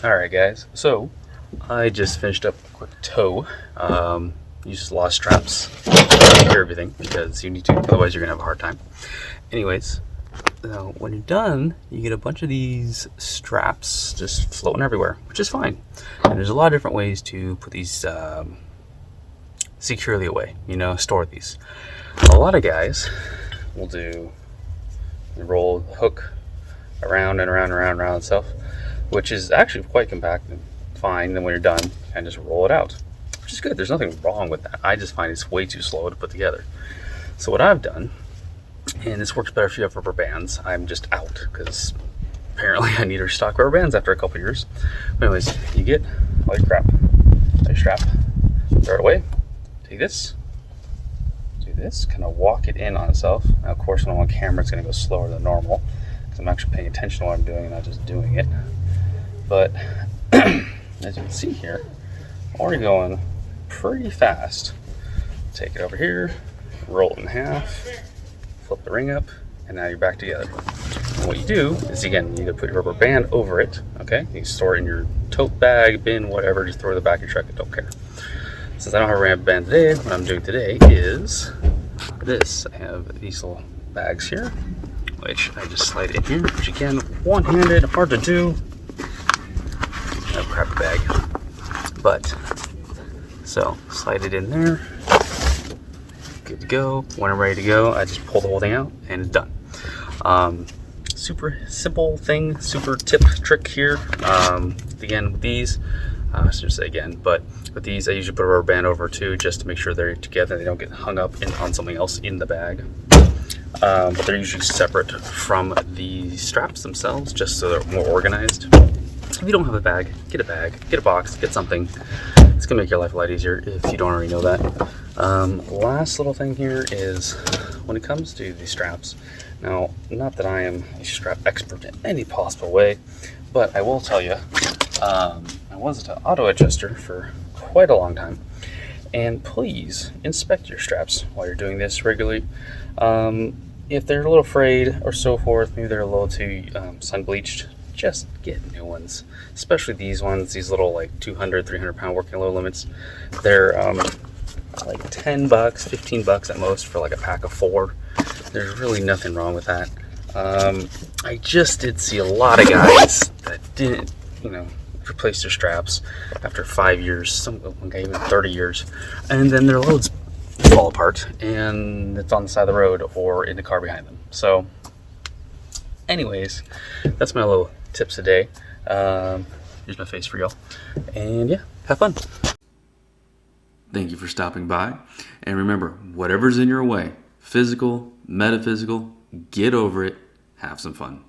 Alright guys, so I just finished up a quick tow. Used lost straps to secure everything because you need to, otherwise you're gonna have a hard time. Anyways, when you're done, you get a bunch of these straps just floating everywhere, which is fine. And there's a lot of different ways to put these securely away, store these. A lot of guys will roll the hook around and around and around and around itself, which is actually quite compact and fine. Then when you're done, and just roll it out, which is good. There's nothing wrong with that. I just find it's way too slow to put together. So what I've done, and this works better if you have rubber bands, I'm just out because apparently I need to restock rubber bands after a couple years. But anyways, you get all your crap, all your strap, throw it away, take this, do this, kind of walk it in on itself. Now of course when I'm on camera it's going to go slower than normal because I'm actually paying attention to what I'm doing and not just doing it. But as you can see here, I'm already going pretty fast. Take it over here, roll it in half, flip the ring up, and now you're back together. And what you do is, again, you either put your rubber band over it, okay? You can store it in your tote bag, bin, whatever, just throw it in the back of your truck, I don't care. Since I don't have a rubber band today, what I'm doing today is this. I have these little bags here, which I just slide in here, which again, one-handed, hard to do. A crappy bag, but so slide it in there, good to go. When I'm ready to go, I just pull the whole thing out and it's done. Super simple thing, super trick here. Again, with these, I should say again, but with these I usually put a rubber band over too, just to make sure they're together, they don't get hung up on something else in the bag. But they're usually separate from the straps themselves, just so they're more organized. If you don't have a bag, get a box, get something. It's gonna make your life a lot easier if you don't already know that. Last little thing here is when it comes to these straps. Now, not that I am a strap expert in any possible way, but I will tell you, I was an auto adjuster for quite a long time. And please inspect your straps while you're doing this regularly. If they're a little frayed or so forth, maybe they're a little too sun bleached, just get new ones, especially these ones, these little like 200, 300 pound working load limits. They're like 10 bucks, 15 bucks at most for like a pack of 4. There's really nothing wrong with that. I just did see a lot of guys that didn't, replace their straps after 5 years, some guy even 30 years, and then their loads fall apart and it's on the side of the road or in the car behind them. So anyways, that's my little tips today. Here's my face for y'all. And yeah, have fun. Thank you for stopping by. And remember, whatever's in your way, physical, metaphysical, get over it, have some fun.